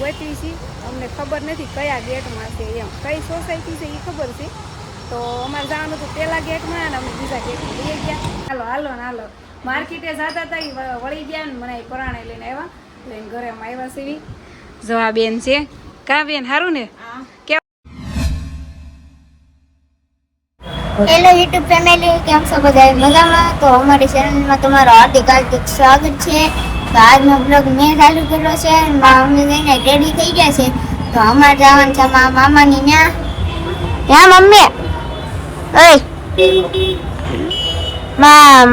ગોતવી છે, અમને ખબર નથી કયા ગેટમાં છે, એમ કઈ સોસાયટી છે એ ખબર છે. તો અમારે જવાનું હતું પેલા ગેટમાં અને અમે બીજા ગેટમાં લઈ ગયા. હાલો હાલો ને હાલો માર્કેટે જતા હતા વળી ગયા ને મને પરાણે લઈને આવ્યા, લઈને ઘરે અમે આવ્યા સીવી. જો આ બેન છે, કા બેન સારું ને? હેલો યુટ્યુબ ફેમિલી, કેમ છો બધા મજામાં? તો અમારી ચેનલમાં તમારું હાર્દિક હાર્દિક સ્વાગત છે. તો આજનો બ્લોગ મેં ચાલુ કર્યો છે. મારા મમ્મી જઈને રેડી થઈ ગયા છે. તો અમારે જવાનું છે મારા મામાની ત્યાં. ત્યાં મમ્મી ઓય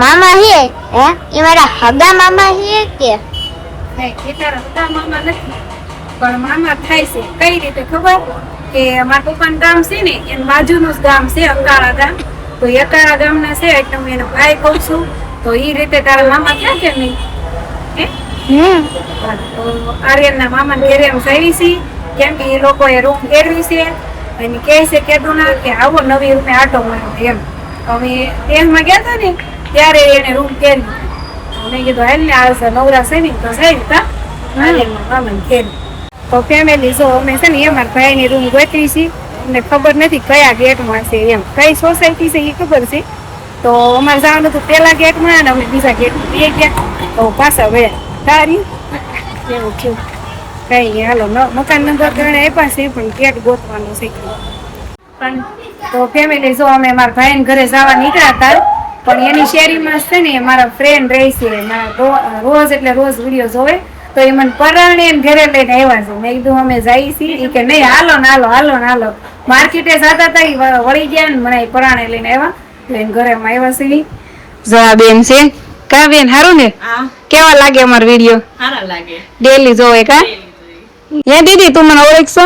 મામા હે હે એ મારા હગા મામા હે કે નહીં? તારા હગા મામા નથી, પણ મામા થાય છે. કઈ રીતે ખબર? કે મારા પપ્પાનું ગામ છે ને એની બાજુનું જ ગામ છે, અંકાળા ગામ. તો અંકાળા ગામના છે એટલે હું એનો ભાઈ કહું છું. તો એ રીતે તારા મામા ક્યાં કે નહીં? તો આર્યનના મામાને ઘરે હું જઈ છી, કેમ કે એ લોકોએ રૂમ ફેરવી છે અને કહે છે કીધું ના કે આવો નવી રૂમે આટો મારો એમ. અમે તેમાં ગયા હતા ને ત્યારે એને રૂમ ફેરવી. મેં કીધું હાલ ને આવશે નવરા છે ને તો જઈ તા આર્યનના મામાને ફેરવી. તો ફેમિલી જો અમે છે ને અમારા ભાઈની રૂમ ગોતવી છે, અમને ખબર નથી કયા ગેટમાં છે, એમ કઈ સોસાયટી છે એ ખબર છે. તો અમારે જવાનું હતું પેલા ગેટમાં અને અમે બીજા ગેટમાં બે ગયા. તો પાછા વયા તારી એવું થયું. કઈ હાલો મકાન નંબર ત્રણે આપ્યા છે પણ ગેટ ગોતવાનો છે. પણ તો ફેમિલી જો અમે મારા ભાઈને ઘરે જવા નીકળ્યા હતા, પણ એની શેરીમાં છે ને મારા ફ્રેન્ડ રહે છે, મારા રોજ એટલે રોજ વિડીયો જોવે. તો એ મને પરાણે ઘરે લઈને આવ્યા છે. મેં કીધું અમે જઈએ છીએ કે નહીં? હાલો ને હાલો હાલો ને હાલો માર્કેટે જતા હતા વળી ગયા ને મને પરાણે લઈને આવ્યા, લઈને ઘરે માં આવ્યા છે. જો આ બેન છે, કા બેન સારું ને? કેવા લાગે અમારો વિડીયો? સારા લાગે, ડેલી જોવે કા? હે દીદી તું મને ઓળખશો?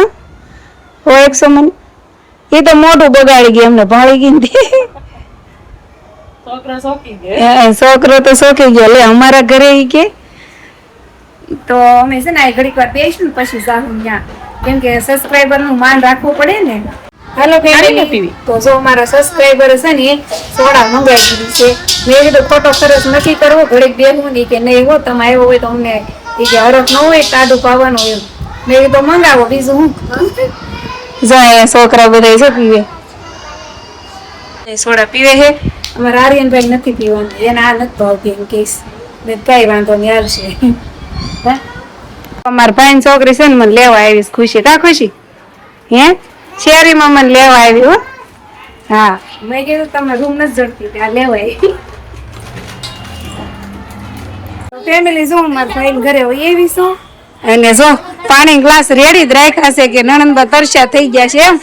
મને એ તો મોઢું બગાડી ગયું, અમને ભાળી ગઈ. છોકરો તો શોખી ગયો. લે અમારા ઘરે ઈ કે તો અમે છે ને ઘડીક વાર બેસીશું ને પછી જાઉં ત્યાં, કેમ કે સબસ્ક્રાઈબર નું માન રાખવું પડે ને. હાલો ફેમિલી, તો જો મારા સબસ્ક્રાઈબર છે ને સોડા મંગાવી દીધી છે. મેં કીધું ખોટો ખર્ચ નથી કરવો, ઘડીક બેહવું નહીં કે નહીં હો તમે આવ્યો હોય તો અમને એ કે હરખ ન હોય ટાઢું પાવાનું એમ. મેં કીધું મંગાવો બીજું હું. જાય છોકરા બધા શું પીવે? સોડા પીવે છે. અમારા આર્યનભાઈ નથી પીવાનું, એને આ નથી ભાવતી એમ કહીશ. કઈ વાંધો નહીં આવશે. અમારા ભાઈ છોકરી છે ને મને લેવા આવીશ. ખુશી કા ખુશી? હે શેરીમાં મને લેવા આવી હો. હા મેં કીધું તમે રૂમ નથી જડતી ત્યાં લેવાય. ફેમિલી જો મારા ભાઈ ઘરે હોય એવી શું, અને જો પાણી ગ્લાસ રેડી જ રાખ્યા છે કે નણંદબા તરસ્યા થઈ ગયા છે એમ.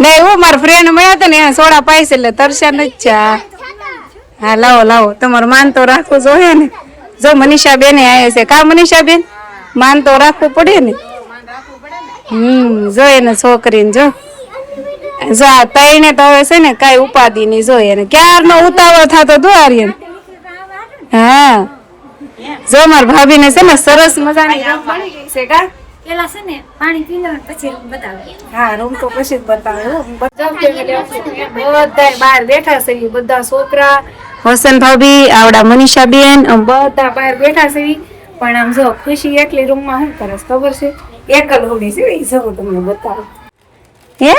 નહીં હું મારા ફ્રેન્ડ મળ્યો હતો ને એને સોડા પાઈશ એટલે તરસ્યા નથી ચા. હા લાવો લાવો, તમારું માન તો રાખવું જોઈએ ને. જો મનીષા બેન આવ્યા છે, કા મનીષા બેન? માન તો રાખવું પડે ને. જો એને છોકરીને જો જા તઈને તો હવે છે ને કઈ ઉપાધિ નહીં. જોઈએ ને ક્યારનો ઉતાવળ થતો તો આર્યન. હા જો મારા ભાભી ને છે ને સરસ મજાની રૂમ બની ગઈ છે કા? પેલા છે ને પાણી પી લો પછી રૂમ બતાવે. હા રૂમ તો પછી જ બતાવે. બધા બહાર બેઠા છે, બધા છોકરા, હસન ભાભી, આવડા મનીષા બેન, બધા બહાર બેઠા છે. પણ આમ જો ખુશી એકલી રૂમમાં શું કરે ખબર છે? એકલ હોડી છે. એ જો તમને બતાવો. હે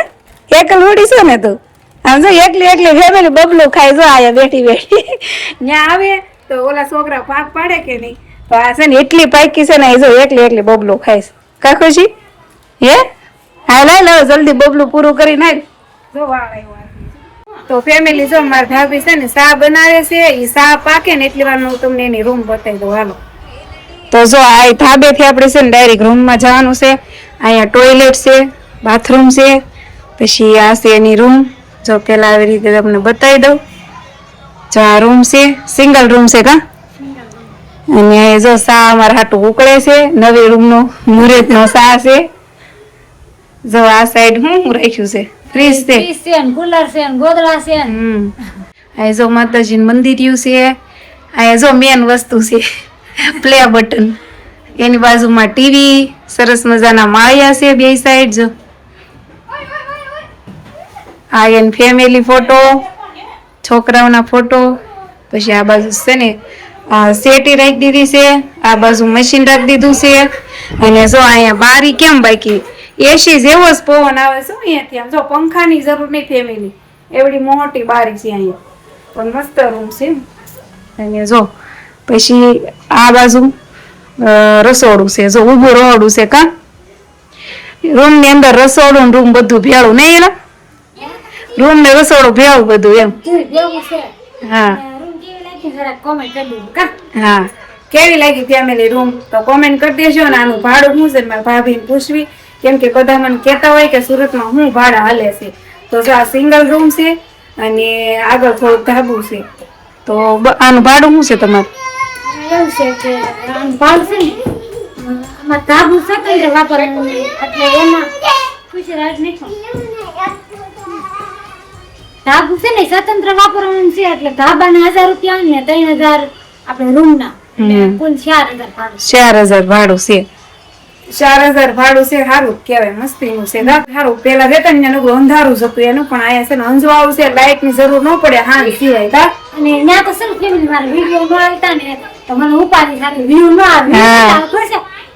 એકલ હોડી છે ને તું? આમ જો એકલી ફેમિલી બબલું ખાય. જો આયા બેઠી ત્યાં આવે તો ઓલા છોકરા પાક પાડે કે નહીં? તો આ છે ને એટલી પાકી છે ને એ જો એકલી બબલું ખાય છે. કા ખુશી? હે હા લઈ લો જલ્દી બબલું પૂરું કરી નાખ. જો તો ફેમિલી જો મારા ભાભી છે ને ચા બનાવે છે. એ ચા પાકે ને એટલી વાર તમને એની રૂમ બતાવી દઉં. હાલો તો જો આ ધાબેથી આપણે છે ને ડાયરેક્ટ રૂમમાં જવાનું છે. અહીંયા ટોયલેટ છે, બાથરૂમ છે, પછી આ છે એની રૂમ. જો પેલા આવી રીતે તમને બતાવી દઉં. જો આ રૂમ છે, સિંગલ રૂમ છે કા? અને જો સા અમારા હાટું ઉકળે છે. નવી રૂમનો મુહૂર્તનો સા છે. જો આ સાઈડ હું રાખ્યું છે? ફ્રીજ છે, કુલર છે, ગોદડા છે. આ જો માતાજીનું મંદિર છે. આ જો મેન વસ્તુ છે પ્લે બટન. એની બાજુમાં ટીવી, સરસ મજાના માળિયા છે બે સાઈડ. જો આ એન ફેમિલી ફોટો, છોકરાઓના ફોટો. પછી આ બાજુ છે ને આ સેટી રાખી દીધી છે, આ બાજુ મશીન રાખી દીધું છે, અને જો અહીંયા બારી કેમ બાકી એસી જેવો જ પવન આવે છે અહીંયાથી. આમ જો પંખાની જરૂર નહીં ફેમિલી, એવડી મોટી બારી છે અહીંયા, પણ મસ્ત રૂમ છે. અને જો પછી આ બાજુ રસોડું છે, જો ઊભું રહોડું છે કા, રૂમ ની અંદર રસોડું રૂમ બધું ભેળું નહીં એના, રૂમ ને રસોડું ભેળું બધું એમ. હા હા, કેવી લાગી ફેમિલી રૂમ તો કોમેન્ટ કરી દેજો. અને આનું ભાડું શું છે મારા ભાભીને પૂછવી, કેમ કે બધા મને કહેતા હોય કે સુરતમાં શું ભાડા હાલે છે. તો જો આ સિંગલ રૂમ છે અને આગળ થોડુંક ધાબુ છે. તો આનું ભાડું શું છે તમારું? એવું છે કે આનું ભાવ છે ને આમાં ધાબુ સ્વતંત્ર વાપરવાનું, એટલે એમાં ખુશી રાજ નહીં ધાબુ છે ને સ્વતંત્ર વાપરવાનું છે, એટલે ધાબાના 1000 રૂપિયા ને 3000 આપણે રૂમના, કુલ 4000 ભાડું. 4000 ભાડું છે. 4000 ભાડું છે. સારું કેવાય, મસ્તીનું છે. સારું પેલા રહેતા ને એનું અંધારું જ હતું એનું, પણ અહીંયા છે ને અંજવાળું છે, લાઇટ ની જરૂર ન પડે હાંજ સિવાય. કા અને ત્યાં તો શું ફેમિલી મારા વિડિયો ન આવતા ને તો મને ઉપાડી સાથે વ્યૂ ન આવે,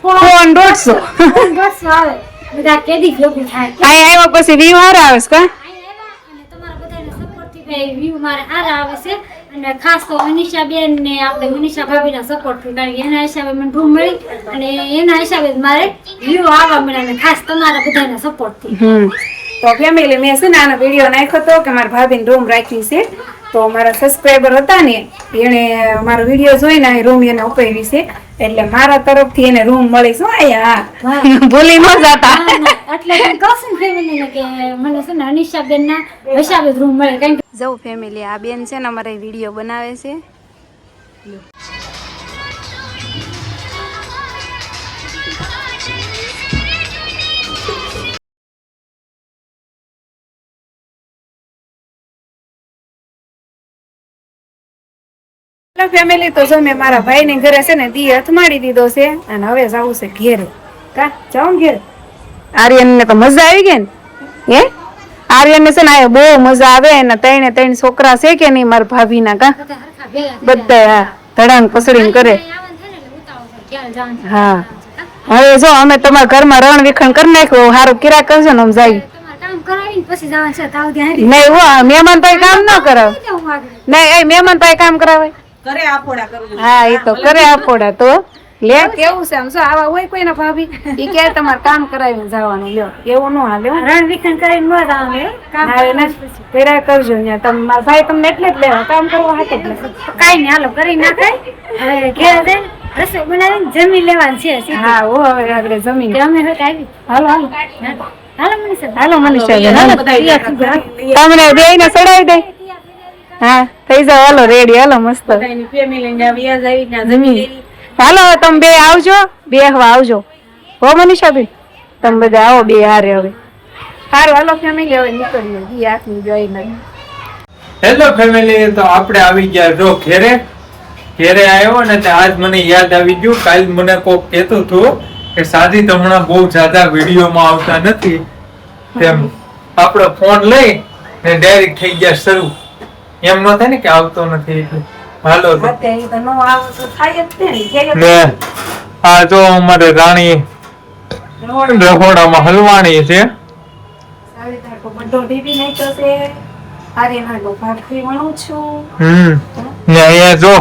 ફોન 150 આવે બધા કેદી ભેગું થાય. અહીંયા આવ્યા પછી વ્યૂ હારા આવે છે કા, અને તમારા બધાના સપોર્ટ થી ભાઈ વ્યૂ મારે સારા આવે છે. અને ખાસ તો મનીષા બેન ને આપણે મનીષા ભાભીના સપોર્ટ થી, કારણ કે એના હિસાબે મને રૂમ મળી અને એના હિસાબે મારે વ્યૂ આવવા મળ્યા, અને ખાસ તમારા બધાના સપોર્ટ થી. તો ફેમિલી મેં છે ને આનો વિડીયો નાખ્યો હતો કે મારા ભાભીને રૂમ રાખી છે. તો મારા સબસ્ક્રાઈબર હતા ને એને મારો વિડીયો જોઈને આ રૂમ એને ઉપાડી છે, એટલે મારા તરફથી એને રૂમ મળી છે. અહીંયા ભૂલી ન જતા, એટલે હું કહું છું ફેમિલી ને કે મને છે ને અનિશા બેન ના હિસાબે રૂમ મળે. કારણ કે જવું ફેમિલી, આ બેન છે ને અમારે વિડીયો બનાવે છે. ફેમિલી તો જો મેં મારા ભાઈ ને ઘરે છે ને દી અથમાડી દીધો છે, અને હવે જવું છે ઘેરે. કા જાવ ને ઘેરે? આર્યન ને તો મજા આવી ગઈ ને? હે આર્યન ને છે ને બહુ મજા આવે, અને 3 છોકરા છે કે નહીં મારા ભાભી ના, કા બધા ધડાંગ પસડીને કરે. હા હવે જો અમે તમારા ઘરમાં રણ વિખણ કરી નાખ્યું, સારું કિરા કરજો ને આમ જાય. નહીં હો, મહેમાન પાસે કામ ન કરાવે. નહીં એ મહેમાન પાસે કામ કરાવે. હા એ તો કરે આપોડા. તો લે કેવું છે આમ જો આવા હોય કોઈ ના ભાભી ઈ કે તમારે કામ કરાવીને જવાનું, લ્યો એવું ન હાલે. રણ વિખંડ કરીને ન જવાનું, કામ પેરા કરજો ને તમે મારા ભાઈ તમને એટલે જ લેવા કામ કરવા હાથે જ કઈ નહીં, હાલો કરી નાખાય. ઘેર જઈને રસોઈ બનાવીને જમી લેવાનું છે. હા હો હવે આગળ જમીન અમે હવે આવી. હાલો હાલો હાલો મનીષા, હાલો મનીષા તમને બે ને ચડાવી દે. હા થઈ જાવ, હાલો રેડી, હાલો મસ્ત હાલો તમે બે આવજો, બેહવા આવજો હો મનીષા બેન, તમે બધા આવો બે હારે. હવે સારું હાલો ફેમિલી, હવે નીકળીએ ઈ આખની જોઈને. હેલો ફેમિલી, તો આપણે આવી ગયા જો ઘેરે આવ્યો ને આજ મને યાદ આવી ગયું, કાલ મને કોક કહેતું હતું કે સાદી તો હમણાં બહુ જ્યાદા વિડીયોમાં આવતા નથી, તેમ આપણો ફોન લઈ ને ડાયરેક્ટ થઈ ગયા શરૂ. એમ ન થાય ને કે આવતો નથી એટલે હાલો ને. આ જો અમારે રાણી રહોડામાં હલવાણી છે. ને અહીંયા જો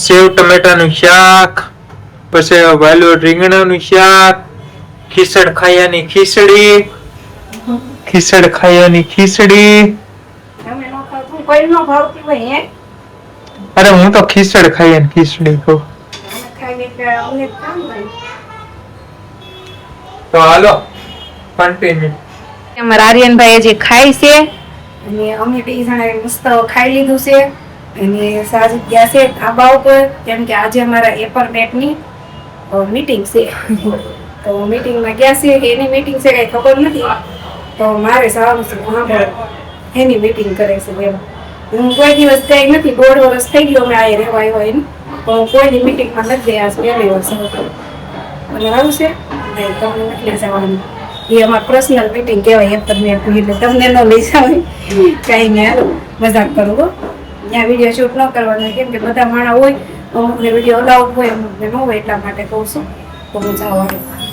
સેવ ટમેટાનું શાક, પછી વાલો રીંગણાનું શાક, ખીચડ ખાયાની ખીચડી, અરે હું તો ખીચડ ખાઈ ને ખીચડી ખાઉં. તો હાલો કન્ટિન્યુ. અમારા આર્યનભાઈ હજી ખાય છે, અને અમે બે જણા મસ્ત ખાઈ લીધું છે, અને સાજી ગયા છે ધાબા ઉપર, કેમ કે આજે અમારા એપાર્ટમેન્ટની મીટિંગ છે. તો મીટિંગમાં ગયા છે, એની મીટિંગ છે કઈ ખબર નથી, તો મારે જવાનું છે એની મીટિંગ કરે છે. હું કોઈ દિવસ ગઈ નથી, 1.5 વર્ષ થઈ ગયો મેં આ રહેવા આવ્યો એનું, પણ કોઈની મીટિંગમાં નથી ગયા, પહેલી વર્ષ અને આવું છે નહીં તમને એટલે જવાનું. એ અમારે પર્સનલ મીટિંગ કહેવાય એપાર્ટમેન્ટ, એટલે તમને ન લઈ જવાય. કાંઈ નહીં, હાલો મજાક કરું હો, ત્યાં વિડીયો શૂટ ન કરવાનો, કેમ કે બધા માણસ હોય અમુકને વિડીયો અલાઉડ હોય અમુકને ન હોય એટલા માટે કહું છું તો હું જવાનું